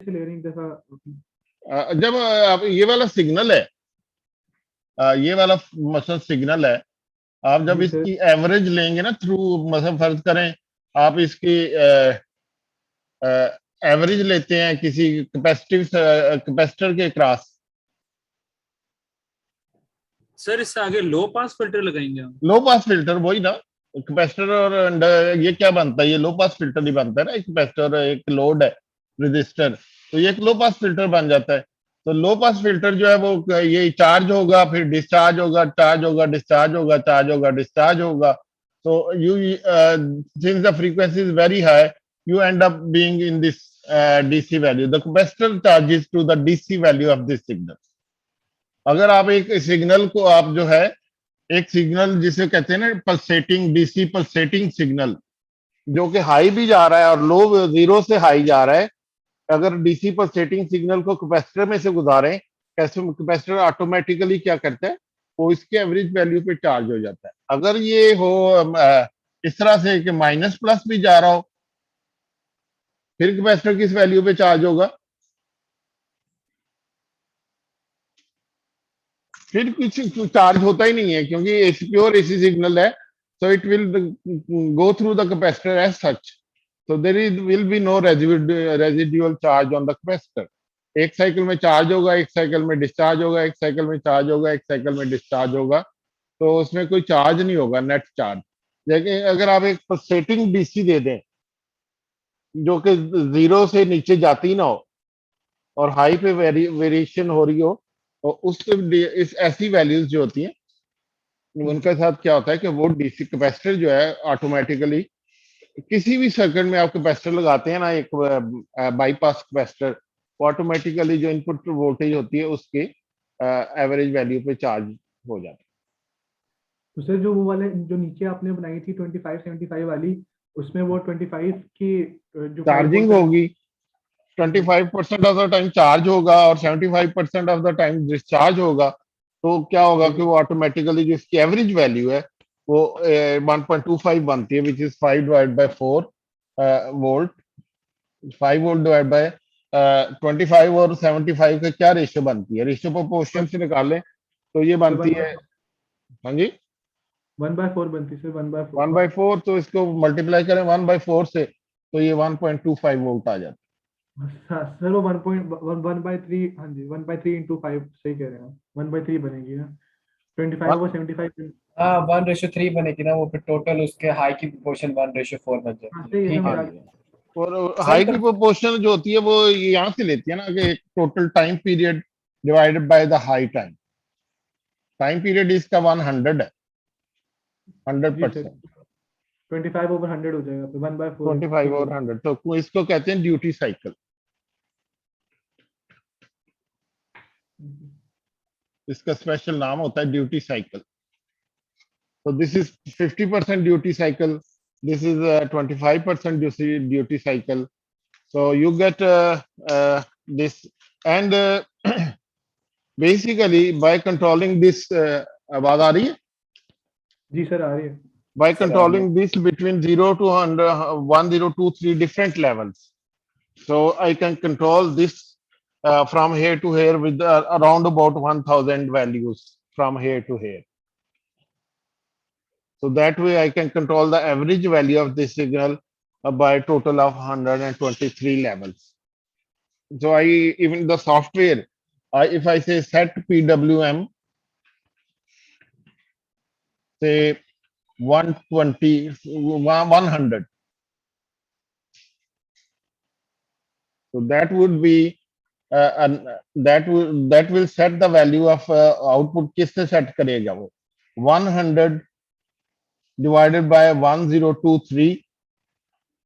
से ले रहे हैं एक दफा। जब आप ये वाला सिग्नल है, ये वाला मसल सिग्नल है, आप जब जी सर। इसकी एवरेज लेंगे ना थ्रू, मतलब फर्ज करें आप इसकी एवरेज लेते हैं किसी कैपेसिटर के क्रॉस। सर इससे आगे लो पास फिल्टर लगाएंगे हम? लो पास फिल्टर वही ना, कैपेसिटर और ये क्या बनता है, ये लो पास फिल्टर ही बनता है ना। एक कैपेसिटर एक लोड है रजिस्टर, तो ये एक लो पास फिल्टर बन जाता है। तो लो पास फिल्टर जो है वो ये चार्ज होगा, फिर डिस्चार्ज होगा, चार्ज होगा, डिस्चार्ज होगा, चार्ज होगा, डिस्चार्ज होगा। तो you since the frequency is very high, you end up being in this DC value. The capacitor charges to the DC value of this signal. अगर आप एक सिग्नल को आप जो है एक सिग्नल जिसे कहते हैं ना पल्सेटिंग, डीसी पल्सेटिंग सिग्नल, जो कि हाई भी जा रहा है और लो, जीरो से हाई जा रहा है, अगर डीसी पल्सेटिंग सिग्नल को कैपेसिटर में से गुजारें, कैपेसिटर ऑटोमेटिकली क्या करता है, वो इसके एवरेज वैल्यू पे चार्ज हो जाता है। अगर ये हो इस तरह से कि माइनस प्लस भी जा रहा हो, फिर कैपेसिटर किस वैल्यू पे चार्ज होगा, फिर कुछ चार्ज होता ही नहीं है, क्योंकि प्योर एसी सिग्नल है। So it will go through the capacitor as such, so there is will be no residual charge on the capacitor. एक साइकिल में चार्ज होगा, एक साइकिल में डिस्चार्ज होगा, एक साइकिल में चार्ज होगा, एक साइकिल में डिस्चार्ज होगा, तो उसमें कोई चार्ज नहीं होगा, नेट चार्ज। लेकिन अगर आप एक पल्सेटिंग डीसी दे दें जो कि जीरो से नीचे जाती ना हो और हाई पे वेरिएशन हो रही हो, तो उस इस ऐसी वैल्यूज जो होती हैं उनके साथ क्या होता है कि वो डीसी कैपेसिटर जो है ऑटोमेटिकली, किसी भी सर्किट में आप कैपेसिटर लगाते हैं ना, एक बाईपास कैपेसिटर, वो ऑटोमेटिकली जो इनपुट वोल्टेज होती है उसके एवरेज वैल्यू पे चार्ज हो जाता है। तो सर जो वो वाले जो नीचे आपने बनाई थी 2575 वाली, उसमें वो 25 की जो चार्जिंग होगी, 25% ऑफ द टाइम चार्ज होगा और 75% ऑफ द टाइम डिस्चार्ज होगा। तो क्या होगा कि वो ऑटोमेटिकली जो इसकी एवरेज वैल्यू है वो 1.25 बनती है, which is 5 divide by 4 volt. 5 volt divide by 25 और 75 का क्या रेशियो बनती है, रेशियो प्रोपोर्शन से निकालें तो ये बनती है, हाँ जी 1/4 बनती है सर, 1/4। 1/4, तो इसको मल्टीप्लाई करें 1/4 से तो ये 1.25 वोल्ट आ जाता है। सर वो 1.1/3, हाँ जी 1/3 इंटू 5 सही कह रहे हैं, 1/3 बनेगी ना 25 और 75। हाँ 1:3 बनेगी ना, वो फिर टोटल उसके हाई की प्रोपोर्शन 1:4 बन हाँ जाती सही है। है ठीक सर, है। मजाक। और हाई की प्रोपोर्शन जो होती है वो यहाँ से लेती है ना कि total time period divided by the high time. Time period इसका 100 है, 100%। 25/100 हो जाएगा, 1/4। 25 और 100, तो इसको कहते हैं ड्यूटी साइकिल। इसका स्पेशल नाम होता है ड्यूटी साइकिल। तो this is 50% duty cycle, this is 25% duty cycle. So you get this, and basically by controlling this, आवाज आ रही है? जी सर आ रही है। By controlling this between 0 to 100, 1, 0, 2, 3 different levels. So I can control this from here to here with around about 1000 values from here to here. So that way I can control the average value of this signal by a total of 123 levels. So I, even the software, if I say set PWM, say 120, 100. So that would be, that will set the value of output. किससे set करेगा वो? 100 divided by 1023.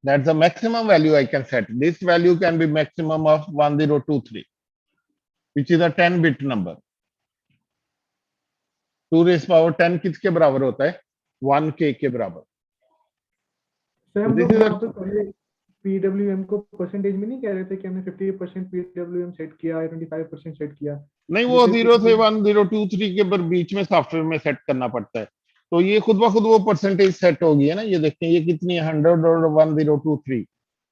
That's the maximum value I can set. This value can be maximum of 1023, which is a 10-bit number. 2 raised power 10 किसके बराबर होता है? 1K के बराबर। Sir हम This लोग is a- वहाँ पे पहले PWM को परसेंटेज में नहीं कह रहे थे कि हमने 50% PWM सेट किया या 25% सेट किया? नहीं, वो 0 से 1023 के बीच में सॉफ्टवेयर में सेट करना पड़ता है। तो ये खुद ब खुद वो परसेंटेज सेट होगी है ना, ये देखते हैं ये कितनी है, 100 और 1023।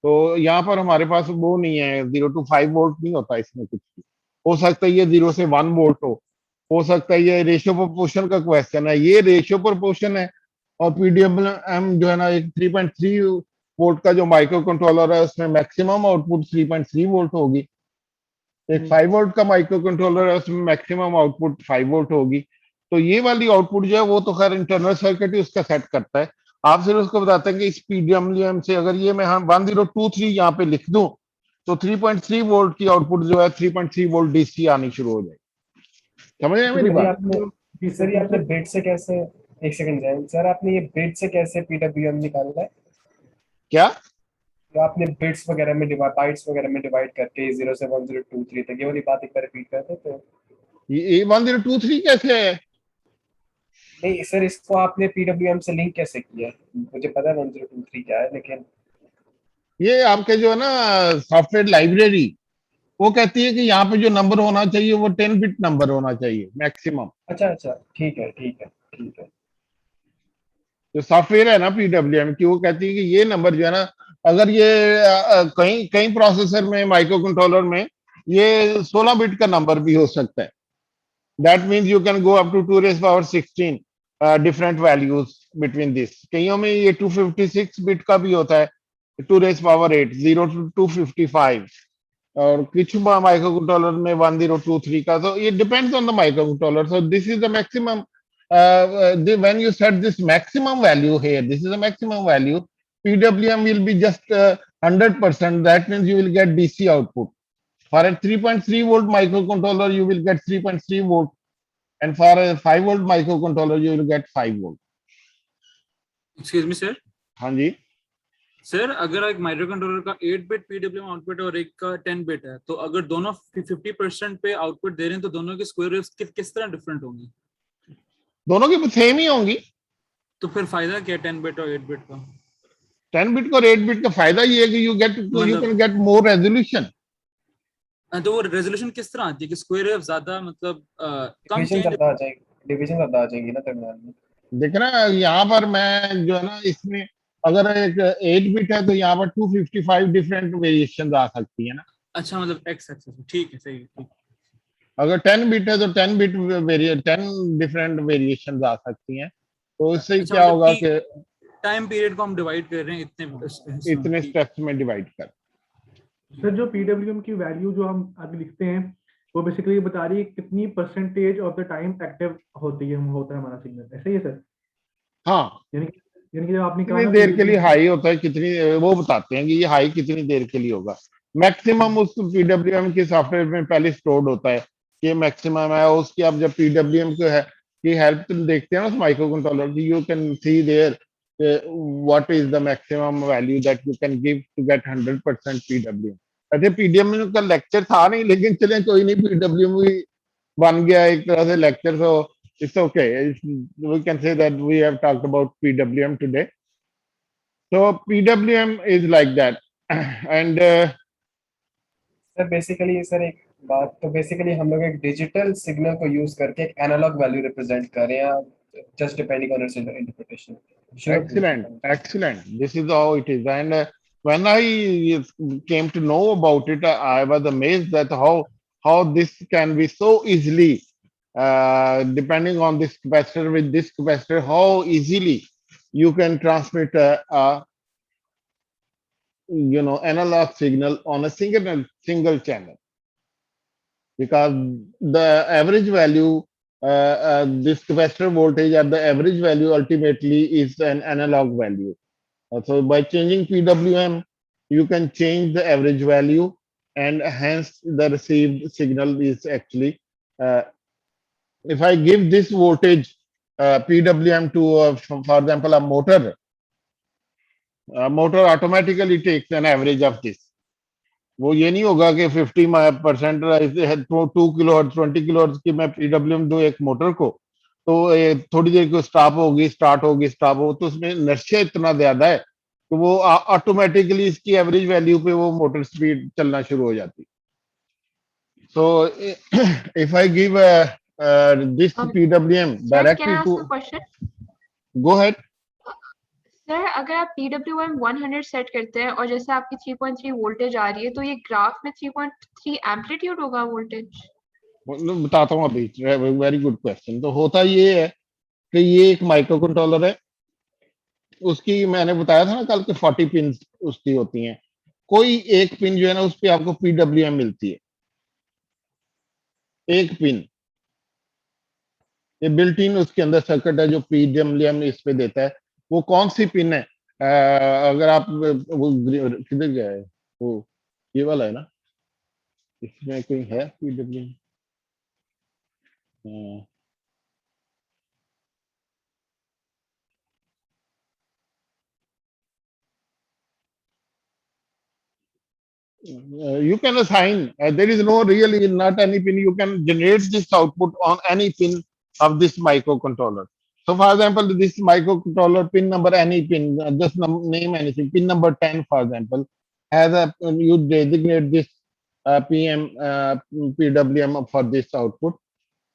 तो यहाँ पर हमारे पास वो नहीं है, 0 to 5 वोल्ट नहीं होता इसमें कुछ भी। हो सकता है ये 0 से 1 वोल्ट हो सकता है ये रेशियो प्रोपोर्शन का क्वेश्चन है, ये रेशियो प्रोपोर्शन है। और पीडब्ल्यूएम जो है ना, एक 3.3 वोल्ट का जो माइक्रो कंट्रोलर है उसमें मैक्सिमम आउटपुट 3.3 वोल्ट होगी। एक 5 वोल्ट का माइक्रो कंट्रोलर है उसमें मैक्सिमम आउटपुट 5 वोल्ट होगी। तो ये वाली आउटपुट जो है वो तो खैर इंटरनल सर्किट ही उसका सेट करता है। आप सिर्फ उसको बताते हैं कि इस पीडब्ल्यूएम से अगर ये मैं 1023 यहाँ पे लिख दूं तो 3.3 वोल्ट की आउटपुट जो है 3.3 वोल्ट डीसी आनी शुरू हो जाएगी। समझ रहे हैं मेरी तो सर ये बात? आपने जी सर ये आपने सर, बिट से कैसे, एक सेकंड जैन सर, आपने ये बिट से कैसे पीडब्ल्यूएम निकाला है? क्या? तो आपने बिट्स वगैरह में डिवाइड, बाइट्स वगैरह में डिवाइड करके 0 से 1023 तक, ये वाली बात एक बार रिपीट कर दो तो। ये 1023 कैसे है? नहीं सर, इसको आपने पीडब्ल्यूएम से लिंक कैसे किया? मुझे पता है 1023 क्या है, लेकिन ये आपके जो है ना सॉफ्टवेयर लाइब्रेरी, वो कहती है कि यहाँ पे जो नंबर होना चाहिए वो 10 बिट नंबर होना चाहिए मैक्सिमम। अच्छा अच्छा, ठीक है ठीक है ठीक है। जो सॉफ्टवेयर है ना पीडब्ल्यूएम की, वो कहती है कि ये नंबर जो है ना, अगर ये कहीं कहीं प्रोसेसर में, माइक्रो कंट्रोलर में ये 16 बिट का नंबर भी हो सकता है। That means you can go up to 2 raise power 16 different values between this. कईयों में ये 256 बिट का भी होता है, 2 रेज पावर 8, 0 to 255, और कुछ माइक्रो कंट्रोलर में 1023 का। तो ये depends on the micro controller. So this is the maximum, when you set this maximum value here, this is a maximum value, PWM will be just 100%. That means you will get DC output. For a 3.3 volt microcontroller, you will get 3.3 volt, and for a 5 volt microcontroller, you will get 5 volt. Excuse me sir. हाँ जी। Sir अगर एक micro controller का 8 bit PWM output और एक का 10 bit है, तो अगर दोनों 50% पे आउटपुट दे रहे हैं तो दोनों के स्क्वायर वेव्स किस तरह डिफरेंट होंगी? दोनों की सेम ही होंगी। तो फिर फायदा क्या 10 बिट और 8 बिट का? 10 बिट और 8 बिट का फायदा ये है कि यू मतलब कैन गेट मोर रेजोल्यूशन। तो वो रेजोल्यूशन किस तरह आती है कि स्क्वायर वेव ज्यादा मतलब कम डिवीजन चेंज? ज्यादा आ जाएगी, डिवीजन ज्यादा आ जाएंगी ना दरम्यान में। देखना यहाँ पर मैं जो है ना, इसमें अगर एक 8 बिट है तो यहाँ पर 255 डिफरेंट वेरिएशन आ सकती है ना। अच्छा मतलब एक्स एक्सेस, ठीक है, सही है, ठीक। अगर 10 बिट है तो 10 बिट 10 डिफरेंट वेरिएशन आ सकती हैं। तो इससे अच्छा क्या मतलब होगा कि टाइम पीरियड को हम डिवाइड कर रहे हैं इतने हिस्सों में, इतने ठीक। स्टेप्स में डिवाइड कर। सर जो पीडब्ल्यूएम की वैल्यू जो हम आगे लिखते हैं वो बेसिकली बता रही है कितनी percentage of the time active होती है, होता है हमारा सिग्नल, ऐसे ही है सर? हाँ, यानी कि जब आपने कहा कितनी ना देर के लिए पीडब्ल्यूएम, हाई होता है, कितनी, वो बताते हैं कि ये हाई कितनी देर के लिए होगा। मैक्सिमम उस पीडब्ल्यूएम के सॉफ्टवेयर में पहले स्टोर्ड होता है कि मैक्सिमम है। उसकी आप जब पीडब्ल्यूएम को है की हेल्प देखते हैं ना उस माइक्रो कंट्रोलर की, you can see there what is the maximum value that you can give to get 100% PWM. अच्छा, पीडब्ल्यूएम का लेक्चर था नहीं, लेकिन चले कोई नहीं, पीडब्ल्यूएम भी बन गया एक तरह से lecture. So it's okay, we can say that we have talked about PWM today. So PWM is like that, and sir basically sir एक बात, तो बेसिकली हम लोग एक डिजिटल सिग्नल को यूज करके एक एनालॉग वैल्यू रिप्रेजेंट कर रहे हैं, just depending on it's interpretation. excellent, excellent. This is how it is. And when I came to know about it, I was amazed that how this can be so easily, depending on this capacitor with this capacitor, how easily you can transmit a analog signal on a single channel, because the average value, this capacitor voltage at the average value ultimately is an analog value. So by changing PWM, you can change the average value, and hence the received signal is actually, if I give this voltage PWM to, for example, a motor automatically takes an average of this. वो ये नहीं होगा कि 50% 2 kilo hertz 20 kilo hertz की मैं PWM दूं एक motor को, तो थोड़ी देर को स्टॉप होगी, स्टार्ट होगी, स्टॉप हो, तो उसमें नर्सिया इतना ज्यादा है कि वो ऑटोमेटिकली इसकी एवरेज वैल्यू पे वो मोटर स्पीड चलना शुरू हो जाती। So if I give this PWM Sir, can directly I ask to, a question? Go ahead. Sir अगर आप PWM 100 सेट करते हैं और जैसे आपकी 3.3 वोल्टेज आ रही है तो ये ग्राफ में 3.3 एम्पलीट्यूड होगा वोल्टेज? बताता हूँ अभी, वेरी गुड क्वेश्चन। तो होता ये है कि ये एक माइक्रो कंट्रोलर है, उसकी मैंने बताया था ना कल के 40 पिन उसकी होती हैं, कोई एक पिन जो है ना उस पे आपको पीडब्ल्यूएम मिलती है, एक पिन, ये बिल्ट इन उसके अंदर सर्किट है जो पीडब्ल्यूएम इस पे देता है। वो कौन सी पिन है? अगर आप वो किधर गया है वो, ये वाला है ना, इसमें कोई है PWM? You can assign, there is no really not any pin, you can generate this output on any pin of this microcontroller. So for example, this microcontroller pin number, any pin, just name anything, pin number 10 for example, has a, you designate this PWM for this output.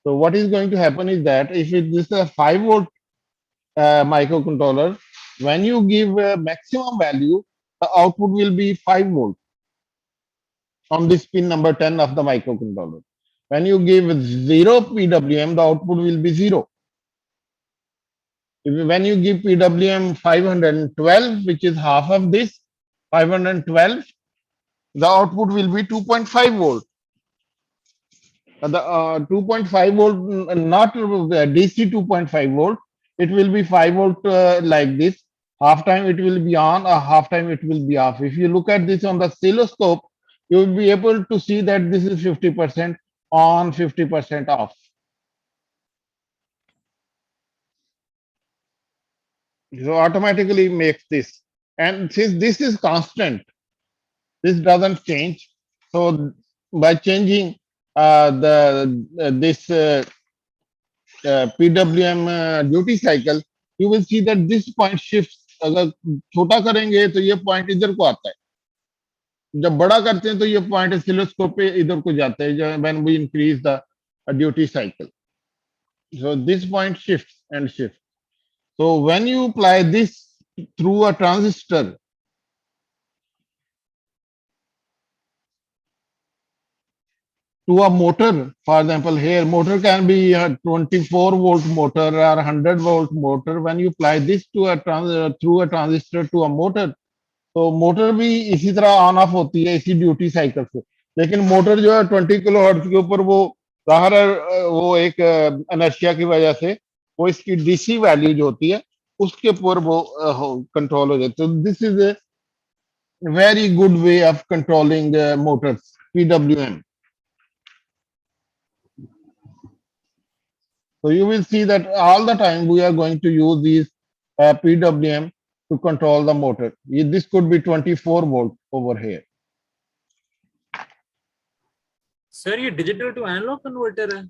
So what is going to happen is that if this is a 5 volt microcontroller, when you give maximum value, the output will be 5 volt on this pin number 10 of the microcontroller. When you give 0 PWM, the output will be 0. When you give PWM 512, which is half of this, 512, the output will be 2.5 volt. The 2.5 volt, not DC 2.5 volt, it will be 5 volt like this. Half time it will be on, or half time it will be off. If you look at this on the oscilloscope, you will be able to see that this is 50% on, 50% off. So automatically makes this. And since this is constant, this doesn't change. So by changing this PWM duty cycle, you will see that this point shifts. अगर छोटा करेंगे तो ये point इधर को आता है, जब बड़ा करते हैं तो ये पॉइंट oscilloscope पे इधर को जाता है when we increase the duty cycle. So this point shifts and shifts. So when you apply this through a transistor, to a motor, for example, here motor can be a 24 volt motor or 100 volt motor. When you apply this to a through a transistor to a motor, तो motor भी इसी तरह on off होती है इसी duty cycle से। लेकिन motor जो है 20 किलो हर्ट्ज के ऊपर वो बाहर वो एक इनर्शिया की वजह से वो इसकी डीसी वैल्यू जो होती है उसके ऊपर वो कंट्रोल हो जाती है। तो this is a very good way of controlling Motors, PWM. So you will see that all the time we are going to use these PWM to control the motor. This could be 24 volt over here. Sir ये digital to analog converter है?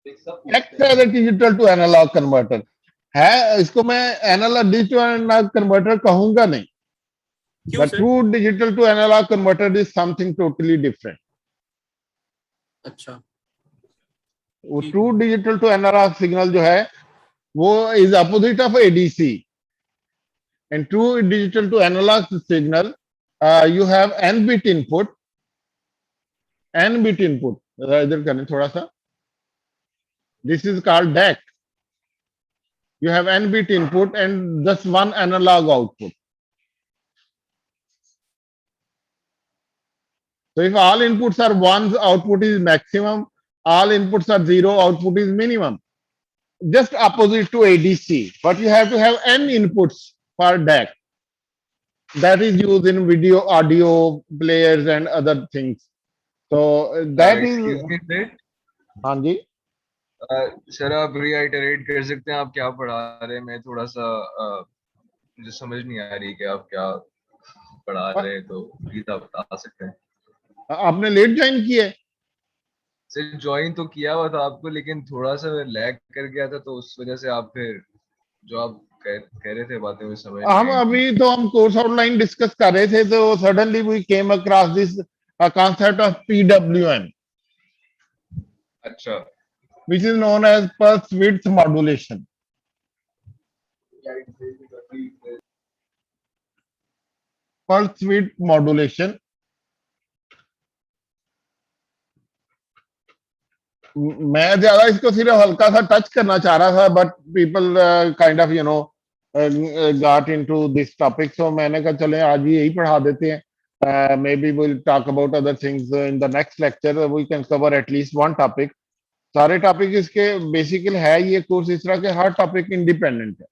Digital to analog converter है, इसको मैं analogue digital analogue converter कहूंगा नहीं। क्यों sir? True digital to analog converter is something totally different. अच्छा, वो true digital to analog signal जो है वो is opposite of ADC. And true digital to analog signal you have n bit input, इधर करें थोड़ा सा, this is called DAC. You have n bit input and just one analog output. So if all inputs are ones, output is maximum, all inputs are zero, output is minimum. Just opposite to ADC, but you have to have n inputs for DAC. That is used in video, audio players and other things. So that excuse is, me, sir. हाँ जी, sir आप reiterate कर सकते हैं आप क्या पढ़ा रहे हैं? मैं थोड़ा सा मुझे समझ नहीं आ रही कि आप क्या पढ़ा रहे हैं, तो प्लीज आप बता सकते हैं। आपने लेट ज्वाइन किया है? सर ज्वाइन तो किया हुआ था आपको, लेकिन थोड़ा सा लैग कर गया था, तो उस वजह से आप फिर जो आप कह रहे थे बातें मुझे समझ नहीं हम आई। अभी तो हम कोर्स आउटलाइन डिस्कस कर रहे थे, तो suddenly we came across this concept of PWM, अच्छा, which is known as pulse width modulation. pulse width modulation. मैं ज्यादा इसको सिर्फ हल्का सा टच करना चाह रहा था, but people kind of got into this topic, so मैंने कहा चले आज यही पढ़ा देते हैं. Maybe will talk about other things in the next lecture. We can cover at least one topic. सारे टॉपिक इसके बेसिकल है. ये कोर्स इस तरह के हर टॉपिक इंडिपेंडेंट है.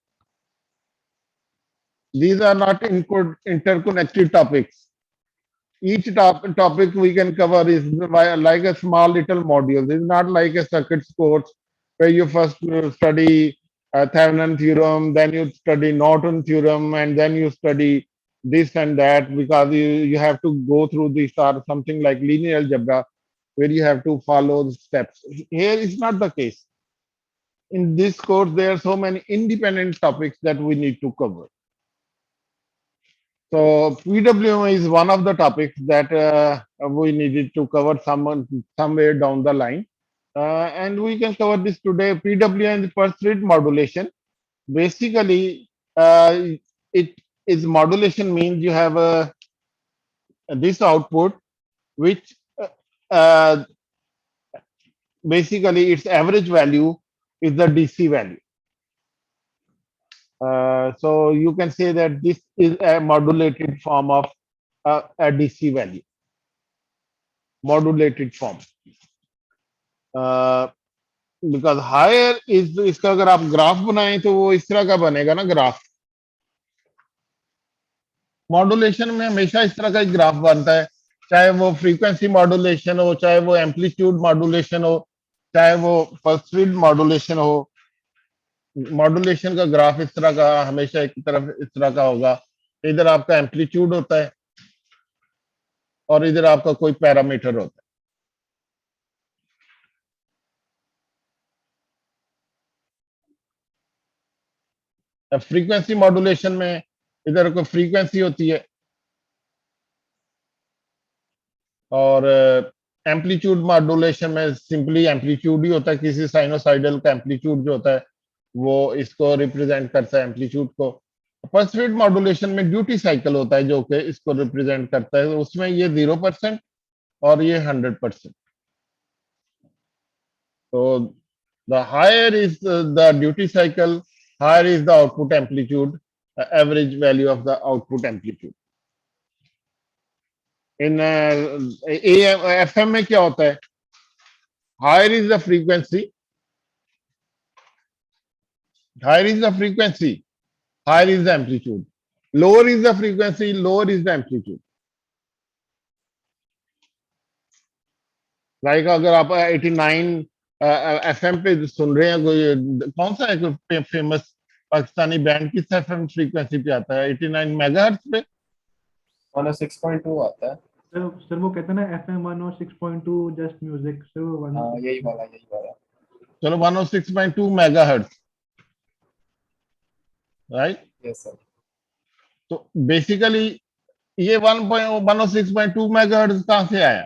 These are not interconnected topics. Each topic we can cover is like a small little module. It's not like a circuit course where you first study Thevenin theorem, then you study Norton theorem, and then you study this and that, because you have to go through this or something like linear algebra where you have to follow the steps. Here is not the case. In this course, there are so many independent topics that we need to cover. So PWM is one of the topics that we needed to cover somewhere down the line, and we can cover this today. PWM is pulse width modulation. Basically, it is modulation means you have this output, which basically its average value is the DC value. So you can say that this is a modulated form of a DC value, modulated form. Because higher is, इसका अगर आप graph बनाएं तो वो इस तरह का बनेगा ना ग्राफ. मॉड्यूलेशन में हमेशा इस तरह का एक ग्राफ बनता है, चाहे वो फ्रीक्वेंसी मॉड्यूलेशन हो, चाहे वो एम्पलीट्यूड मॉड्यूलेशन हो, चाहे वो पल्स विड्थ मॉड्यूलेशन हो. मॉड्यूलेशन का ग्राफ इस तरह का हमेशा एक तरफ इस तरह का होगा. इधर आपका एम्पलीट्यूड होता है और इधर आपका कोई पैरामीटर होता है. फ्रीक्वेंसी मॉड्यूलेशन में इधर कोई फ्रीक्वेंसी होती है और एम्पलीट्यूड मॉड्यूलेशन में सिंपली एम्पलीट्यूड ही होता है. किसी साइनोसाइडल का एम्पलीट्यूड जो होता है वो इसको रिप्रेजेंट करता है, एम्पलीट्यूड को. पल्स विड्थ मॉड्यूलेशन में ड्यूटी साइकिल होता है जो कि इसको रिप्रेजेंट करता है. उसमें ये 0% और ये 100%. तो the higher is the duty cycle, higher is the output amplitude, average value of the output amplitude. इन एफएम में क्या होता है? Higher is the frequency, higher is the frequency, higher is the amplitude. Lower is the frequency, lower is the amplitude. Like अगर आप 89 FM पे सुन रहे हैं, कोई कौन सा है फेमस पाकिस्तानी बैंड, किस एफएम फ्रीक्वेंसी पे आता है? 89 मेगाहर्ट्ज पे 106.2 आता है. सर वो कहते हैं ना FM 106.2 जस्ट म्यूजिक. सर वो यही वाला. चलो 106.2 मेगाहर्ट्ज, राइट? Yes sir. तो बेसिकली ये 106.2 मेगाहर्ट्ज कहां से आया?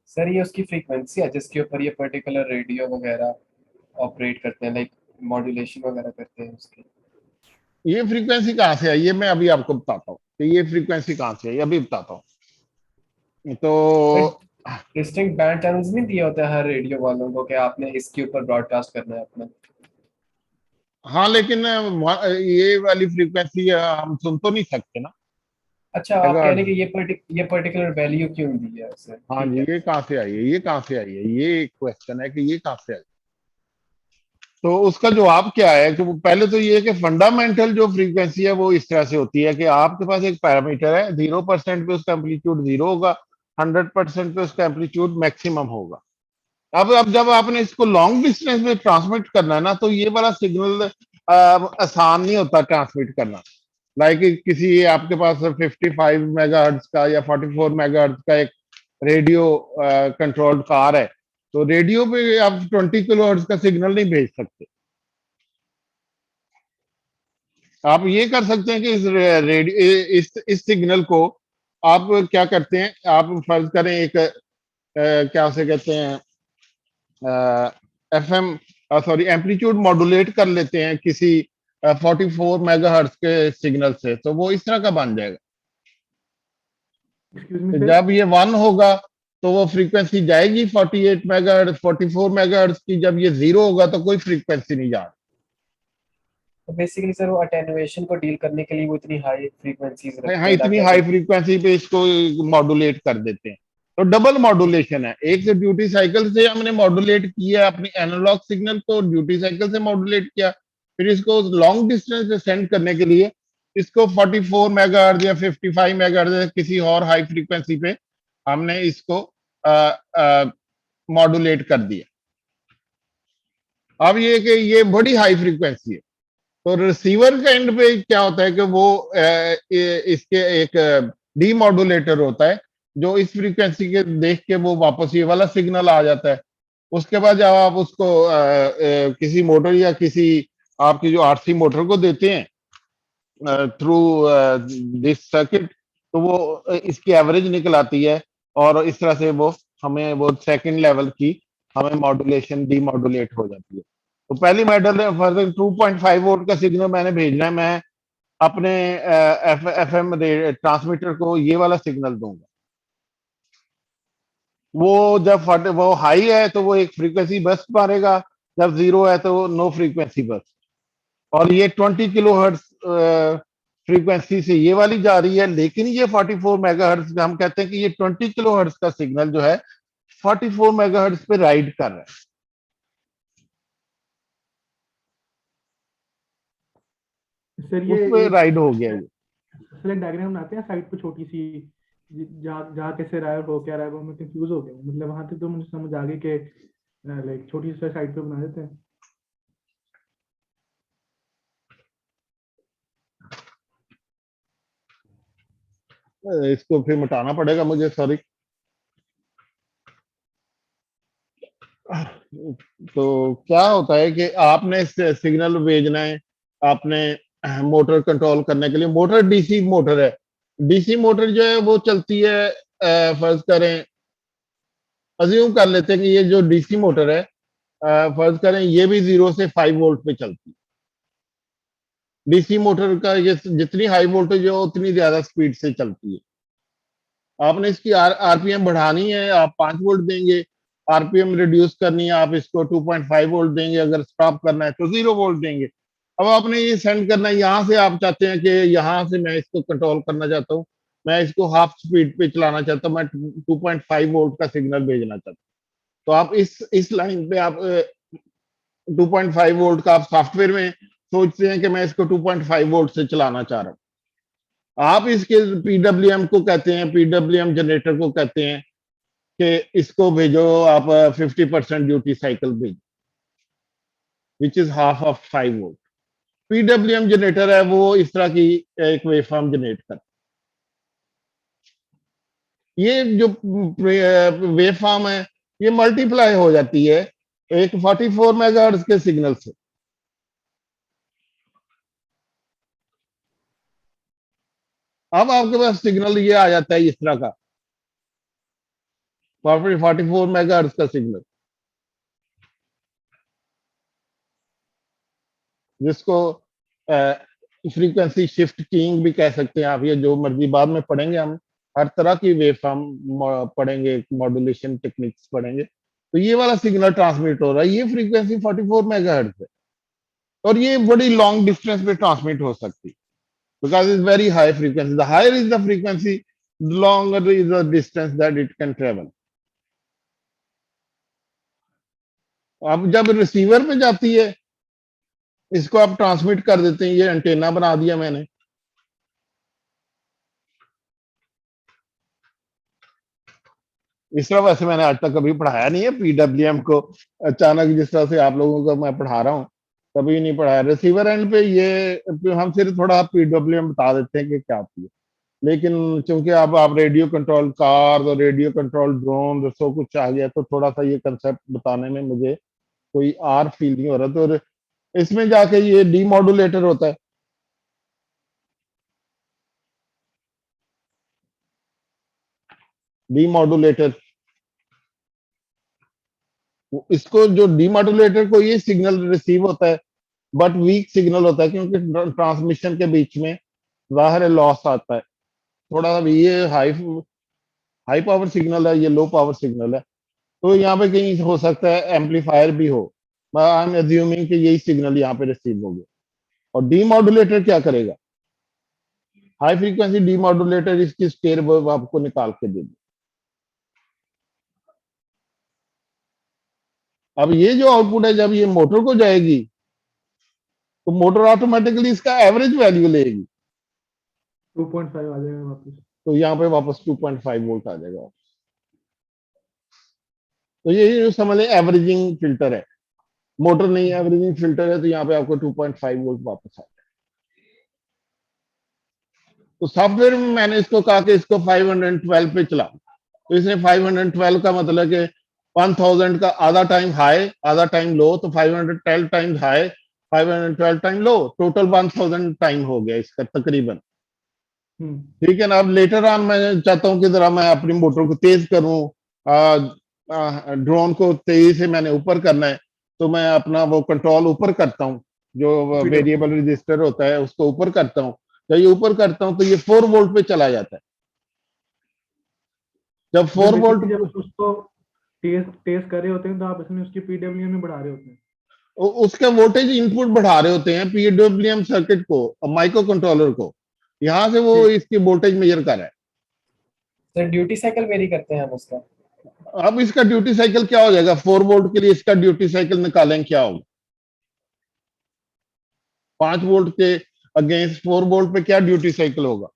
सर ये उसकी फ्रीक्वेंसी है जिसके ऊपर ये पर्टिकुलर रेडियो वगैरह ऑपरेट करते हैं, लाइक मॉड्यूलेशन वगैरह करते हैं उसकी. ये फ्रीक्वेंसी कहां से आई? ये मैं अभी आपको बताता हूँ कि ये फ्रीक्वेंसी कहां से आई, अभी बताता हूँ. तो डिस्टिंक्ट बैंड चैनल्स नहीं दिए होते हर रेडियो वालों को कि आपने इसके ऊपर ब्रॉडकास्ट करना है अपना. हाँ, लेकिन ये वाली फ्रीक्वेंसी हम सुन तो नहीं सकते ना. अच्छा, आप कह रहे हैं कि ये पर्टिकुलर वैल्यू क्यों दी है सर? हाँ जी, ये कहाँ से आई है? ये कहाँ से आई है? ये एक क्वेश्चन है कि ये कहाँ से आई. तो उसका जवाब क्या है कि पहले तो ये है कि फंडामेंटल जो फ्रीक्वेंसी है वो इस तरह से होती है कि आपके पास एक पैरामीटर है, 0% पे उसका एम्पलीट्यूड 0 होगा, 100% पे उसका एम्पलीट्यूड मैक्सिमम होगा. अब जब आपने इसको लॉन्ग डिस्टेंस में ट्रांसमिट करना है ना, तो ये वाला सिग्नल आसान नहीं होता ट्रांसमिट करना. लाइक किसी आपके पास 55 मेगाहर्ट्ज का या 44 मेगाहर्ट्ज का एक रेडियो कंट्रोल्ड कार है, तो रेडियो पे आप 20 किलोहर्ट्ज का सिग्नल नहीं भेज सकते. आप ये कर सकते हैं कि इस सिग्नल को आप क्या करते हैं, आप फर्ज करें एक क्या उसे कहते हैं एफएम सॉरी एम्पलीट्यूड मॉड्यूलेट कर लेते हैं किसी 44 मेगाहर्ट्ज के सिग्नल से, तो वो इस तरह का बन जाएगा। एक्सक्यूज मी तो सर, जब ये 1 होगा तो वो फ्रीक्वेंसी जाएगी 48 मेगाहर्ट्ज, 44 मेगाहर्ट्ज की। जब ये 0 होगा तो कोई फ्रीक्वेंसी नहीं जा रही। तो बेसिकली सर वो अटेनुएशन को डील करने के लिए वो इतनी हाई फ्रीक्वेंसीज रखते हाँ, हैं इतनी ताकि हाई अगर फ्रीक्वेंसी पे इसको मॉड्यूलेट कर देते हैं। तो डबल मॉड्यूलेशन है, एक ड्यूटी साइकिल से हमने मॉड्यूलेट किया अपनी एनालॉग सिग्नल को, ड्यूटी साइकिल से मॉड्यूलेट किया, फिर इसको लॉन्ग डिस्टेंस से सेंड करने के लिए इसको 44 मेगाहर्ट्ज या 55 मेगाहर्ट्ज किसी और हाई फ्रीक्वेंसी पे हमने इसको मॉड्यूलेट कर दिया। अब ये कि ये बड़ी हाई फ्रीक्वेंसी है, तो रिसीवर के एंड पे क्या होता है कि वो इसके एक डीमॉड्यूलेटर होता है जो इस फ्रीक्वेंसी के देख के वो वापस ये वाला सिग्नल आ जाता है। उसके बाद जब आप उसको किसी मोटर या किसी आपकी जो आरसी मोटर को देते हैं थ्रू दिस सर्किट, तो वो इसकी एवरेज निकल आती है और इस तरह से वो हमें वो सेकंड लेवल की हमें मॉड्यूलेशन डीमॉड्यूलेट हो जाती है। तो पहली मॉडल 2.5 वोल्ट का सिग्नल मैंने भेजना है, मैं अपने एफएम ट्रांसमीटर को ये वाला सिग्नल दूंगा। वो जब वो हाई है तो वो एक फ्रीक्वेंसी बस्ट मारेगा, जब 0 है तो नो फ्रीक्वेंसी बस्ट। और ये 20 किलो हर्ट्ज फ्रीक्वेंसी से ये वाली जा रही है, लेकिन ये 44 मेगाहर्ट्ज, हम कहते हैं कि ये 20 किलो हर्ट्ज का सिग्नल जो है 44 मेगाहर्ट्ज पे राइड कर रहा है। सर ये उस पे एक राइड हो गया ये। सर एक डायग्राम बनाते हैं साइड पे छोटी सी, जहाँ जहाँ कैसे रहा है हो क्या रहा है, वो मैं कंफ्यूज हो गया, मतलब वहां तक तो मुझे समझ आ गई कि लाइक छोटी सी साइड पे बना देते हैं। इसको फिर मिटाना पड़ेगा मुझे, सॉरी। तो क्या होता है कि आपने सिग्नल भेजना है, आपने मोटर कंट्रोल करने के लिए, मोटर डीसी मोटर है, डीसी मोटर जो है वो चलती है फर्ज करें, अज्यूम कर लेते हैं कि ये जो डीसी मोटर है फर्ज करें ये भी 0 से 5 वोल्ट पे चलती है। डीसी मोटर का ये जितनी हाई वोल्टेज है उतनी ज्यादा स्पीड से चलती है। आपने इसकी आरपीएम बढ़ानी है, आप 5 वोल्ट देंगे। आरपीएम रिड्यूस करनी है, आप इसको 2.5 वोल्ट देंगे। अगर स्टॉप करना है तो 0 वोल्ट देंगे। अब आपने ये सेंड करना है, यहाँ से आप चाहते हैं कि यहाँ से मैं इसको कंट्रोल करना चाहता हूँ, मैं इसको हाफ स्पीड पे चलाना चाहता हूँ, मैं 2.5 वोल्ट का सिग्नल भेजना चाहता हूँ। तो आप इस लाइन पे आप 2.5 वोल्ट का आप सॉफ्टवेयर में सोचते हैं कि मैं इसको 2.5 वोल्ट से चलाना चाह रहा हूँ। आप इसके पीडब्ल्यूएम को कहते हैं, पीडब्ल्यूएम जनरेटर को कहते हैं कि इसको भेजो आप 50% ड्यूटी साइकिल भेजो, which is half of 5 volt. PWM generator है वो इस तरह की एक वेवफॉर्म जनरेट करता है। ये जो वेवफॉर्म है ये मल्टीप्लाई हो जाती है एक 44 मेगाहर्ट्ज के सिग्नल से। अब आपके पास सिग्नल ये आ जाता है इस तरह का 44 मेगाहर्ट्ज का सिग्नल, जिसको फ्रीक्वेंसी शिफ्ट कीइंग भी कह सकते हैं आप, ये जो मर्जी बाद में पढ़ेंगे हम, हर तरह की वेवफॉर्म पढ़ेंगे, मॉड्यूलेशन टेक्निक्स पढ़ेंगे। तो ये वाला सिग्नल ट्रांसमिट हो रहा है, ये फ्रीक्वेंसी 44 मेगाहर्ट्ज है और ये बड़ी लॉन्ग डिस्टेंस पे ट्रांसमिट हो सकती है because it's very high frequency. The higher is the frequency, the longer is the distance that it can travel. अब जब रिसीवर पे जाती है इसको आप ट्रांसमिट कर देते हैं, ये एंटेना बना दिया मैंने। इस तरह वैसे मैंने आज तक कभी पढ़ाया नहीं है पीडब्ल्यूएम को, अचानक जिस तरह से आप लोगों को मैं पढ़ा रहा हूँ कभी नहीं पढ़ाया। रिसीवर एंड पे ये हम सिर्फ थोड़ा पीडब्ल्यूएम बता देते हैं कि क्या होती है, लेकिन चूंकि अब आप रेडियो कंट्रोल कार और रेडियो कंट्रोल ड्रोन सब कुछ आ गया, तो थोड़ा सा ये कंसेप्ट बताने में मुझे कोई आर फील नहीं हो रहा। तो इसमें जाके ये डीमॉड्यूलेटर होता है। डीमॉड्यूलेटर, इसको जो डीमॉड्यूलेटर को ये सिग्नल रिसीव होता है बट वीक सिग्नल होता है क्योंकि ट्रांसमिशन के बीच में जाहिर है लॉस आता है थोड़ा सा। ये हाई हाई पावर सिग्नल है, ये लो पावर सिग्नल है, तो यहाँ पे कहीं हो सकता है एम्पलीफायर भी हो। आई एम अज्यूमिंग कि यही सिग्नल यहाँ पे रिसीव होगा। और डीमॉड्यूलेटर क्या करेगा? हाई फ्रीक्वेंसी डीमॉड्यूलेटर इसकी स्टेयर वेव आपको निकाल के दे दे। अब ये जो आउटपुट है जब ये मोटर को जाएगी तो मोटर ऑटोमेटिकली इसका एवरेज वैल्यू लेगी, 2.5 आ जाएगा वापस। तो यहाँ पे वापस 2.5 वोल्ट आ जाएगा। तो ये जो समझ लें एवरेजिंग फिल्टर है, मोटर नहीं एवरेजिंग फिल्टर है, तो यहाँ पे आपको 2.5 वोल्ट वापस आ जाएगा। तो सॉफ्टवेयर में मैंने इसको कहा कि इसको 512 पे चला, तो इसने 512 का मतलब कि 1000 का आधा टाइम हाई आधा टाइम लो, तो 512 टाइम हाई 512 टाइम लो, टोटल 1000 टाइम हो गया इसका तकरीबन। ठीक है ना। अब लेटर ऑन मैं चाहता हूँ कि जरा मैं अपनी मोटर को तेज करूँ, ड्रोन को तेजी से मैंने ऊपर करना है, तो मैं अपना वो कंट्रोल ऊपर करता हूँ, जो वेरिएबल रजिस्टर होता है उसको ऊपर करता हूँ। जब ये ऊपर करता हूँ तो ये 4 वोल्ट पे चला जाता है। जब 4 वोल्ट जब उसको टेस्ट कर रहे होते हैं तो आप इसमें उसकी पीडब्ल्यूएम में बढ़ा रहे होते हैं, उसका वोल्टेज इनपुट बढ़ा रहे होते हैं पीडब्ल्यूएम सर्किट को, माइक्रो कंट्रोलर को, यहाँ से वो इसकी वोल्टेज मेजर कर रहा है। सर ड्यूटी साइकिल वेरी करते हैं हम उसका। अब इसका ड्यूटी साइकिल क्या हो जाएगा? 4 वोल्ट के लिए इसका ड्यूटी साइकिल निकालें क्या होगा? 5 वोल्ट के अगेंस्ट 4 वोल्ट पे क्या ड्यूटी साइकिल होगा?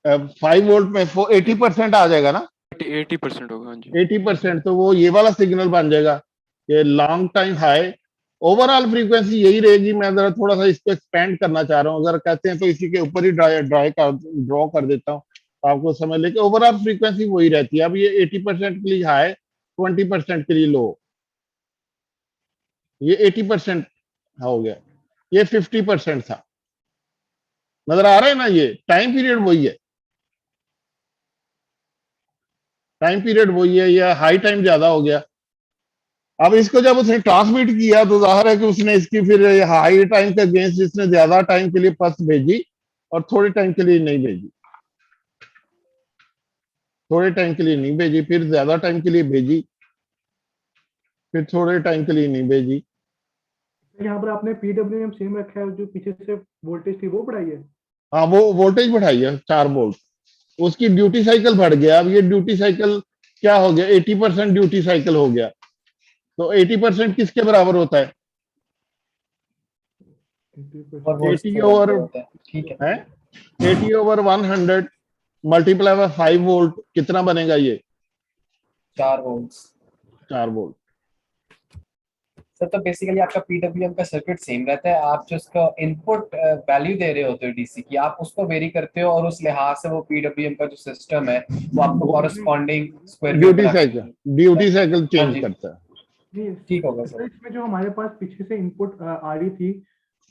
5 वोल्ट में 80% आ जाएगा ना? 80% होगा। हाँ जी 80%, तो वो ये वाला सिग्नल बन जाएगा, ये long time high. Overall frequency यही रहेगी। मैं जरा थोड़ा सा इसको एक्सपेंड करना चाह रहा हूँ, अगर कहते हैं तो इसी के ऊपर ही ड्रॉ कर देता हूँ, आपको समझ लेके ओवरऑल फ्रीक्वेंसी वही रहती है। अब ये 80% के लिए हाई, 20% के लिए लो, ये 80% हो गया, ये 50% था। नजर आ रहा है ना? ये टाइम पीरियड वही है, टाइम पीरियड वही है, या हाई टाइम ज्यादा हो गया। अब इसको जब उसने ट्रांसमिट किया तो जाहिर है कि उसने इसकी फिर हाई टाइम के अगेंस्ट इसने ज्यादा टाइम के लिए पल्स भेजी और थोड़े टाइम के लिए नहीं भेजी, थोड़े टाइम के लिए नहीं भेजी, फिर ज्यादा टाइम के लिए भेजी, फिर थोड़े टाइम के लिए नहीं भेजी। यहाँ पर आपने पीडब्ल्यूएम सेम रखा है, जो पीछे से वोल्टेज थी वो बढ़ाई है। हाँ वो वोल्टेज बढ़ाई है 4 वोल्ट, उसकी ड्यूटी साइकिल बढ़ गया। अब ये ड्यूटी साइकिल क्या हो गया? 80% ड्यूटी साइकिल हो गया। तो 80% किसके बराबर होता है? 80 ओवर ठीक है 80 ओवर 100 मल्टीप्लाई बाय 5 वोल्ट, कितना बनेगा ये? 4 वोल्ट। 4 वोल्ट। सर तो बेसिकली आपका पीडब्ल्यूएम का सर्किट सेम रहता है, आप जो उसका इनपुट वैल्यू दे रहे होते हो डीसी की, आप उसको वेरी करते हो और उस लिहाज से वो पीडब्ल्यूएम का जो सिस्टम है वो आपको corresponding square duty cycle change करता है। ठीक होगा सर। इसमें जो हमारे पास पीछे से इनपुट आ रही थी,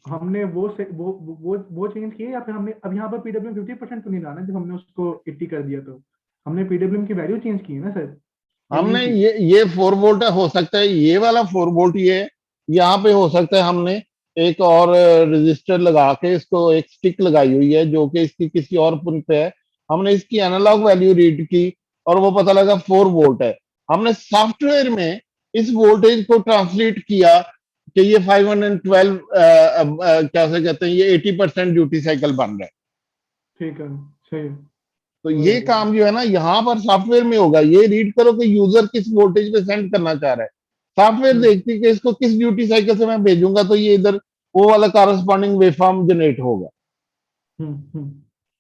हमने वो चेंज किए, या फिर हमने अब यहाँ पर पीडब्ल्यूएम 50% तो नहीं लाना, जब हमने उसको 80 कर दिया तो हमने पीडब्ल्यूएम की वैल्यू चेंज की है ना सर? हमने ये 4 वोल्ट हो सकता है, ये वाला 4 वोल्ट, ये यहाँ पे हो सकता है हमने एक और रजिस्टर लगा के इसको एक स्टिक लगाई हुई है जो कि इसकी किसी और पिन पे है, हमने इसकी एनालॉग वैल्यू रीड की और वो पता लगा 4 वोल्ट है। हमने सॉफ्टवेयर में इस वोल्टेज को ट्रांसलेट किया कि ये 512 कैसे कहते हैं, ये 80% ड्यूटी साइकिल बन रहा है। ठीक है, सही। तो ये काम जो है ना यहाँ पर सॉफ्टवेयर में होगा। ये रीड करो कि यूजर किस वोल्टेज पे सेंड करना चाह रहा है, सॉफ्टवेयर देखती है कि इसको किस ड्यूटी साइकिल से मैं भेजूंगा तो ये इधर वो वाला कॉरेस्पॉन्डिंग वेवफॉर्म जनरेट होगा।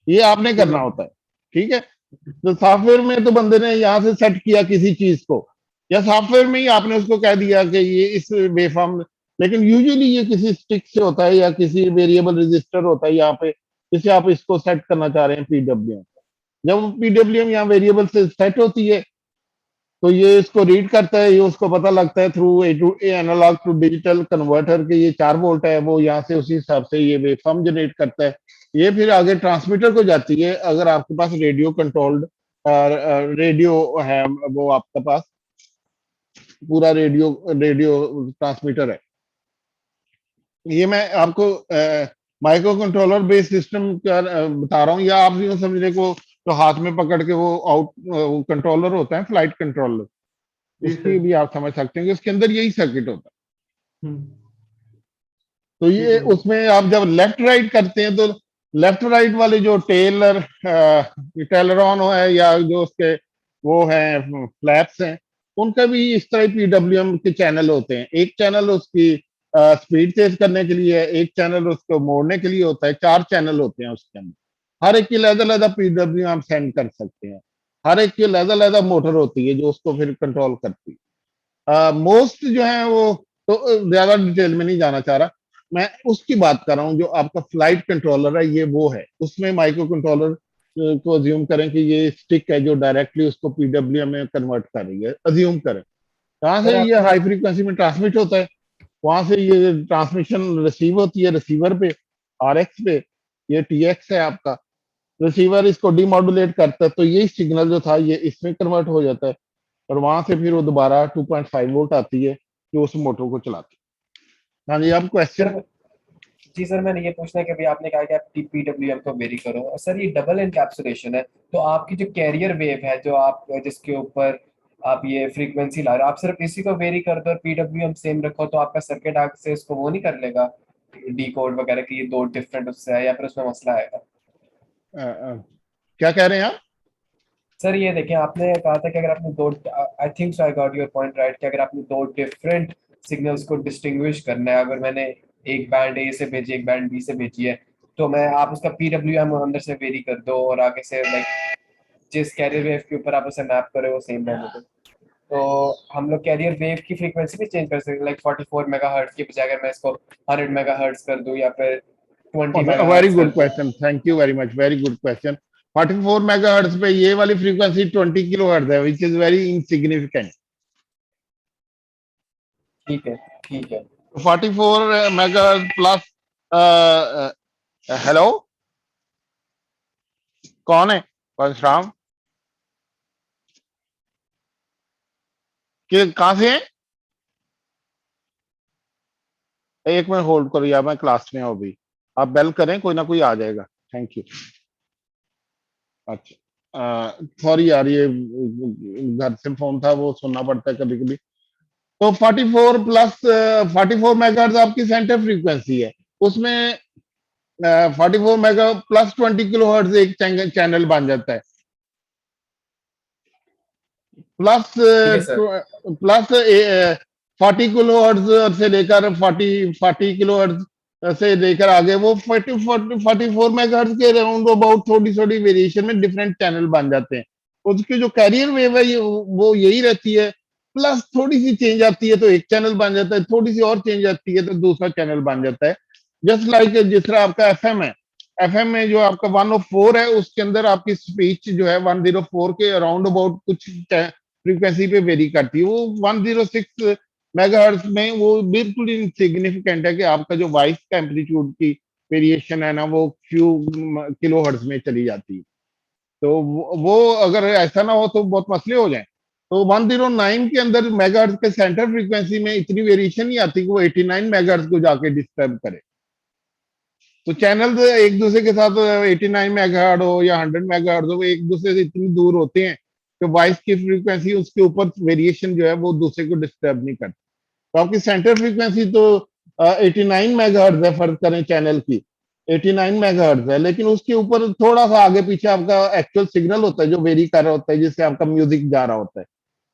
ये आपने करना होता है, ठीक है। तो सॉफ्टवेयर में तो बंदे ने यहाँ से सेट किया किसी चीज को, या सॉफ्टवेयर में ही आपने उसको कह दिया कि ये इस वेवफॉर्म, लेकिन यूजुअली ये किसी स्टिक से होता है या किसी वेरिएबल रजिस्टर होता है यहाँ पे, जिसे आप इसको सेट करना चाह रहे हैं पीडब्ल्यूएम। जब पीडब्ल्यूएम यहाँ वेरिएबल से सेट होती है तो ये इसको रीड करता है, ये उसको पता लगता है through analog to digital converter के ये 4 वोल्ट है, वो यहाँ से उसी हिसाब से ये वेवफॉर्म जनरेट करता है। ये फिर आगे ट्रांसमीटर को जाती है, अगर आपके पास रेडियो कंट्रोल्ड रेडियो है वो आपके पास, पूरा रेडियो रेडियो ट्रांसमीटर है। ये मैं आपको माइक्रो कंट्रोलर बेस्ड सिस्टम बता रहा हूँ, या आप यूँ समझने को तो हाथ में पकड़ के वो कंट्रोलर होता है, फ्लाइट कंट्रोलर, जी उसकी सर। भी आप समझ सकते हैं कि उसके अंदर यही सर्किट होता है। हम्म, तो ये ठीक है। उसमें आप जब लेफ्ट राइट करते हैं तो लेफ्ट राइट वाले जो टेलरॉन है या जो उसके वो है फ्लैप्स हैं, उनका भी इस तरह पीडब्ल्यूएम के चैनल होते हैं। एक चैनल उसकी स्पीड तेज करने के लिए है, एक चैनल उसको मोड़ने के लिए होता है, 4 चैनल होते हैं उसके अंदर। हर एक की अलग-अलग पीडब्ल्यूएम आप सेंड कर सकते हैं, हर एक की अलग-अलग मोटर होती है जो उसको फिर कंट्रोल करती है। मोस्ट जो है वो तो ज्यादा डिटेल में नहीं जाना चाह रहा, मैं उसकी बात कर रहा हूँ जो आपका फ्लाइट कंट्रोलर है, ये वो है। उसमें माइक्रो कंट्रोलर को अज्यूम करें कि ये स्टिक है जो डायरेक्टली उसको पीडब्ल्यूएम में कन्वर्ट कर रही है, अज्यूम करें। कहाँ सर से ये आपने हाई फ्रीक्वेंसी में ट्रांसमिट होता है, वहां से ये ट्रांसमिशन रिसीव होती है रिसीवर पे, आरएक्स पे, ये टीएक्स है आपका। रिसीवर इसको डिमॉड्यूलेट करता है, तो यही सिग्नल जो था ये इसमें कन्वर्ट हो जाता है, और वहां से फिर वो दोबारा 2.5 वोल्ट आती है जो उस मोटर को चलाती है। हाँ जी, आप क्वेश्चन। सर, जी सर, मैंने ये पूछना है कि अभी आपने कहा कि आप पीडब्ल्यूएम को वेरी करो, और सर ये डबल एनकैप्सुलेशन है, तो आपकी जो कैरियर वेव है जो आप जिसके ऊपर आप ये फ्रीक्वेंसी ला रहे हो, आप सिर्फ इसी को वेरी कर दो और पीडब्ल्यूएम सेम रखो, तो आपका सर्किट आगे से इसको वो नहीं कर लेगा डी कोड वगैरह की, ये दो डिफरेंट उससे है, या फिर उसमें मसला आएगा? क्या कह रहे हैं आप? सर ये देखिए, आपने कहा था कि अगर आपने दो, I think so I got your point right, कि अगर आपने दो डिफरेंट सिग्नल्स को डिस्टिंग्विश करना है, अगर मैंने एक बैंड ए से भेजी, एक बैंड बी से भेजी है, तो मैं आप उसका पीडब्ल्यूएम अंदर से वेरी कर दो, और आगे से लाइक जिस कैरियर वेव के ऊपर आप उसे मैप करो वो सेम रहने दो, तो हम लोग कैरियर वेव की फ्रीक्वेंसी भी चेंज कर सकते हैं, लाइक 44 मेगाहर्ट्ज की बजाय अगर मैं इसको 100 मेगाहर्ट्ज कर दूं, या फिर 20 वेरी मेगाहर्ट्ज कर गुड दूं। Question, thank you very much, very good question. 44 megahertz पे ये वाली फ्रीक्वेंसी 20 किलोहर्ट्ज है, विच इज वेरी इनसिग्निफिकेंट। ठीक है, ठीक है। 44 मेगाहर्ट्ज प्लस, हेलो, कौन है? परशुराम, कहाँ से है? एक मिनट होल्ड करो यार, मैं क्लास में हूँ अभी, आप बेल करें, कोई ना कोई आ जाएगा। Thank you. अच्छा, सॉरी यार, ये घर से फोन था, वो सुनना पड़ता है कभी कभी। तो 44 प्लस 44 मेगाहर्ट्ज आपकी सेंटर फ्रीक्वेंसी है, उसमें 44 मेगा प्लस 20 किलोहर्ट्ज एक चैनल बन जाता है, प्लस ठीक है सर। प्लस 40 किलोहर्ट्ज से लेकर 40 किलोहर्ट्ज से लेकर आगे वो 44 मेगाहर्ट्ज के अराउंड अबाउट थोड़ी थोड़ी वेरिएशन में डिफरेंट चैनल बन जाते हैं। उसकी जो कैरियर वेव है वो यही रहती है, प्लस थोड़ी सी चेंज आती है तो एक चैनल बन जाता है, थोड़ी सी और चेंज आती है तो दूसरा चैनल बन जाता है। जस्ट लाइक जिस तरह आपका एफएम है, एफएम में जो आपका 104 है, उसके अंदर आपकी स्पीच जो है 104 के अराउंड अबाउट कुछ फ्रीक्वेंसी पे वेरी करती है, वो 106 मेगाहर्ट्ज में वो बिल्कुल इनसिग्निफिकेंट है कि आपका जो वॉइस का एम्पलीट्यूड की वेरिएशन है ना, वो फ्यू किलोहर्ट्ज में चली जाती है। तो वो अगर ऐसा ना हो तो बहुत मसले हो जाए। तो 109 के अंदर मेगाहर्ट्ज के सेंटर फ्रीक्वेंसी में इतनी वेरिएशन नहीं आती कि वो 89 मेगाहर्ट्ज को जाके डिस्टर्ब करे। तो चैनल एक दूसरे के साथ 89 मेगाहर्ट्ज हो या 100 मेगाहर्ट्ज हो, वो एक दूसरे से इतनी दूर होते हैं कि वॉइस की फ्रीक्वेंसी उसके ऊपर वेरिएशन जो है वो दूसरे को डिस्टर्ब नहीं करती। तो आपकी सेंटर फ्रीक्वेंसी तो 89 मेगाहर्ट्ज है, फर्ज करें चैनल की 89 मेगाहर्ट्ज है, लेकिन उसके ऊपर थोड़ा सा आगे पीछे आपका एक्चुअल सिग्नल होता है जो वेरी कर रहा होता है, जिससे आपका म्यूजिक जा रहा होता है।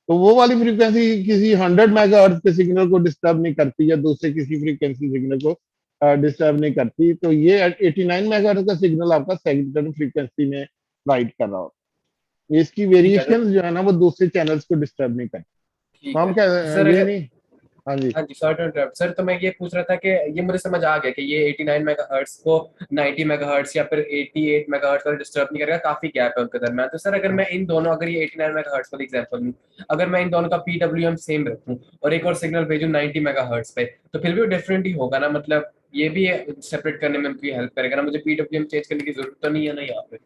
तो वो वाली फ्रीक्वेंसी किसी 100 मेगाहर्ट्ज के सिग्नल को डिस्टर्ब नहीं करती या दूसरे किसी फ्रीक्वेंसी सिग्नल को डिस्टर्ब नहीं करती। तो ये 89 मेगाहर्ट्ज का सिग्नल आपका सेंटर फ्रीक्वेंसी में राइट कर रहा होता है, इसकी ठीक है, वेरिएशन जो है ना वो दूसरे चैनल्स को डिस्टर्ब नहीं करती। तो ठीक है। हम क्या, तो सर ये अगर, नहीं। हाँ जी। हाँ जी, सॉरी टू इंटरप्ट सर, तो मैं ये पूछ रहा था कि ये मुझे समझ आ गया कि ये 89 मेगाहर्ट्ज को 90 मेगाहर्ट्ज या फिर 88 मेगाहर्ट्ज पर डिस्टर्ब नहीं करेगा, काफी गैप है उनके दरमियान। तो सर अगर मैं इन दोनों, अगर ये 89 मेगाहर्ट्ज का एग्जांपल लूं, अगर मैं इन दोनों का पीडब्ल्यूएम सेम रखूं और एक और सिग्नल भेजूं 90 मेगाहर्ट्ज पे, तो फिर भी वो डिफरेंट ही होगा ना? मतलब ये भी सेपरेट करने में उनकी हेल्प करेगा ना? मुझे पीडब्ल्यूएम चेंज करने की जरूरत तो नहीं है ना यहाँ पे?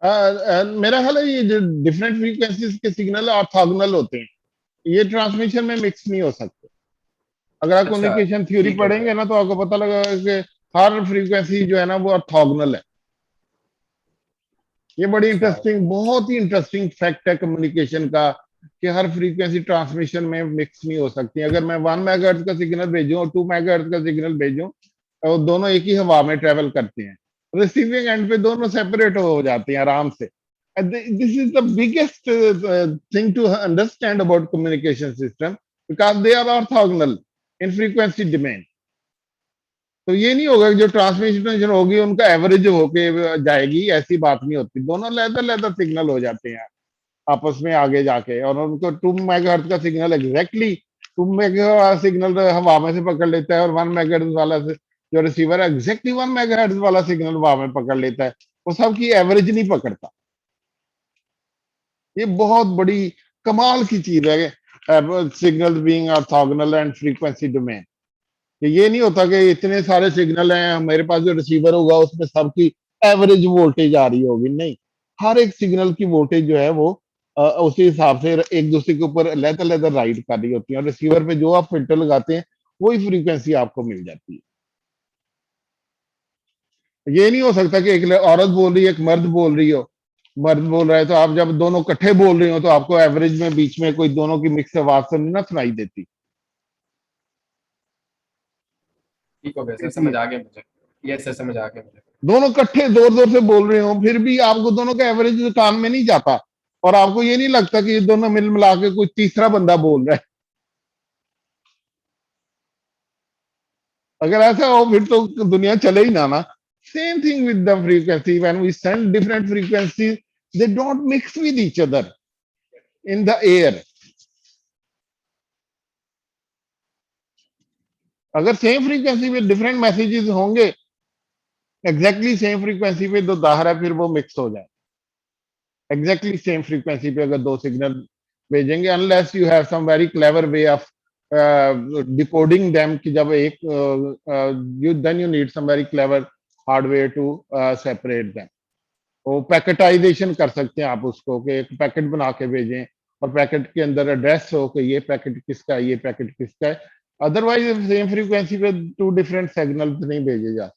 मेरा ख्याल है ये जो डिफरेंट फ्रीक्वेंसीज के सिग्नल ऑर्थोगोनल होते हैं, ये ट्रांसमिशन में मिक्स नहीं हो सकते। अगर आप अच्छा, कम्युनिकेशन थ्योरी ठीक है पढ़ेंगे सर। ना तो आपको पता लगा कि हर फ्रीक्वेंसी जो है ना वो ऑर्थोगोनल है। ये बड़ी अच्छा, इंटरेस्टिंग, बहुत ही इंटरेस्टिंग फैक्ट है कम्युनिकेशन का, कि हर फ्रीक्वेंसी ट्रांसमिशन में मिक्स नहीं हो सकती। अगर मैं 1 मेगाहर्ट्ज का सिग्नल भेजूं और 2 मेगाहर्ट्ज का सिग्नल भेजूं, तो दोनों एक ही हवा में ट्रेवल करते हैं, रिसीविंग एंड पे दोनों सेपरेट हो जाते हैं आराम से। This is the biggest thing to understand about communication system, because they are orthogonal in frequency domain. तो ये नहीं होगा कि जो ट्रांसमिशन होगी उनका एवरेज होके जाएगी, ऐसी बात नहीं होती। दोनों लेदर लेदर सिग्नल हो जाते हैं आपस में आगे जाके, और उनको 2 मेगाहर्ट्ज का सिग्नल एग्जैक्टली 2 मेगाहर्ट्ज सिग्नल हवा में से पकड़ लेता है, और 1 मेगाहर्ट्ज वाला जो रिसीवर है एग्जैक्टली 1 मेगाहर्ट्ज वाला सिग्नल हवा में पकड़ लेता है। वो सबकी एवरेज नहीं पकड़ता। ये बहुत बड़ी कमाल की चीज है, signal being orthogonal and frequency domain. ये नहीं होता कि इतने सारे सिग्नल हैं, मेरे पास जो रिसीवर होगा उसमें सबकी एवरेज वोल्टेज आ रही होगी। नहीं, हर एक सिग्नल की वोल्टेज जो है वो उसी हिसाब से एक दूसरे के ऊपर लेदर लेदर राइड कर रही होती है, और रिसीवर पे जो आप फिल्टर लगाते हैं वही फ्रीक्वेंसी आपको मिल जाती है। ये नहीं हो सकता कि एक औरत बोल रही है, एक मर्द बोल रही हो, मर्द बोल रहा है तो आप जब दोनों इकट्ठे बोल रहे हो तो आपको एवरेज में बीच में कोई दोनों की मिक्स आवाज तो नहीं ना सुनाई देती। ठीक हो गया सर, समझ आ गया मुझे। यस सर, समझ आ गया मुझे। दोनों इकट्ठे जोर जोर से बोल रहे हो, फिर भी आपको दोनों का एवरेज कान में नहीं जाता, और आपको ये नहीं लगता कि ये दोनों मिल मिला के कोई तीसरा बंदा बोल रहा है। अगर ऐसा हो फिर तो दुनिया चले ही ना। Same thing with the frequency, when we send different frequency, they don't mix with each other in the air. अगर सेम फ्रीक्वेंसी पे डिफरेंट मैसेजेस होंगे एग्जैक्टली सेम फ्रीक्वेंसी पे, तो दाहर है फिर वो मिक्स हो जाए। एग्जैक्टली सेम फ्रीक्वेंसी पे अगर दो सिग्नल भेजेंगे, unless you have some very clever way of decoding them, कि जब एक you then you need some very clever hardware to separate them. वो पैकेटाइजेशन कर सकते हैं आप उसको, कि एक पैकेट बना के भेजें और पैकेट के अंदर एड्रेस हो कि ये पैकेट किसका है, ये पैकेट किसका है। अदरवाइज सेम फ्रीक्वेंसी पे 2 डिफरेंट सिग्नल नहीं भेजे जा।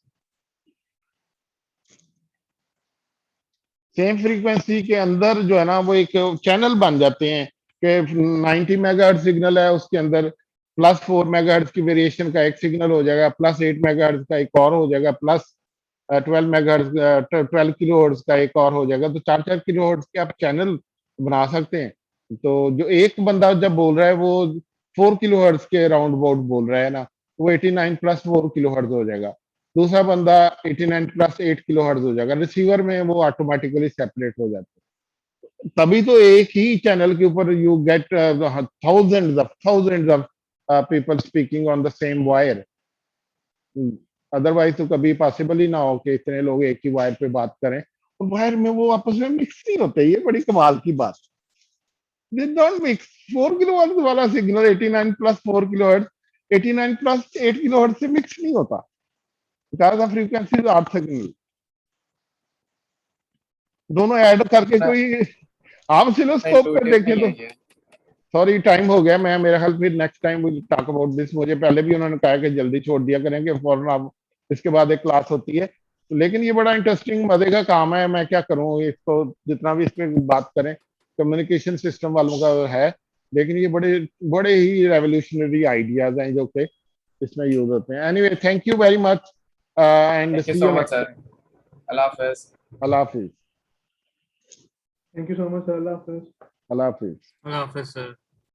सेम फ्रीक्वेंसी के अंदर जो है ना वो एक चैनल बन जाते हैं, कि 90 मेगाहर्ट्ज सिग्नल है, उसके अंदर +4 मेगाहर्ट्ज की वेरिएशन का एक सिग्नल हो जाएगा, +8 मेगाहर्ट्ज का एक और हो जाएगा, +12 किलोहर्ट्ज का एक और हो जाएगा। तो 4-4 किलोहर्ट्ज के आप चैनल बना सकते हैं। तो जो एक बंदा जब बोल रहा है वो 4 किलोहर्ट्ज के राउंड अबाउट बोल रहा है ना, वो 89 +4 किलोहर्ट्ज हो जाएगा। दूसरा बंदा 89 +8 किलोहर्ट्ज हो जाएगा। रिसीवर में वो ऑटोमेटिकली सेपरेट हो जाते हैं। तभी तो एक ही चैनल के ऊपर you get thousands of people speaking on the same wire. Otherwise तो कभी पॉसिबल ही ना हो कि इतने लोग एक ही वायर पे बात करें, और वायर में वो आपस में मिक्स नहीं होते। ये बड़ी कमाल की बात। दे डोंट मिक्स। 4 किलोहर्ट्ज वाला सिग्नल 89 +4 किलोहर्ट्ज 89 +8 किलोहर्ट्ज से मिक्स नहीं होता, ज्यादा फ्रीक्वेंसी ऑर्थोगोनल। दोनों ऐड करके सर कोई आप ऑसिलोस्कोप पर इंटुइटिव देखें नहीं तो। है ये। सॉरी टाइम हो गया, मैं मेरा ख्याल फिर next time will talk about this. मुझे पहले भी उन्होंने कहा कि जल्दी छोड़ दिया करेंगे, फौरन आप इसके बाद एक क्लास होती है। लेकिन ये बड़ा इंटरेस्टिंग मजे का काम है, मैं क्या करूँ इसको, जितना भी इस पे बात करें कम्युनिकेशन सिस्टम वालों का है। लेकिन ये बड़े बड़े ही रेवोल्यूशनरी आइडियाज हैं जो कि इसमें यूज होते हैं। Anyway, thank you very much and thank you see so you much next sir. Time. Allah हाफिज। अल्लाह हाफिज। Thank you so much sir. Allah हाफिज। अल्लाह हाफिज। अल्लाह हाफिज सर।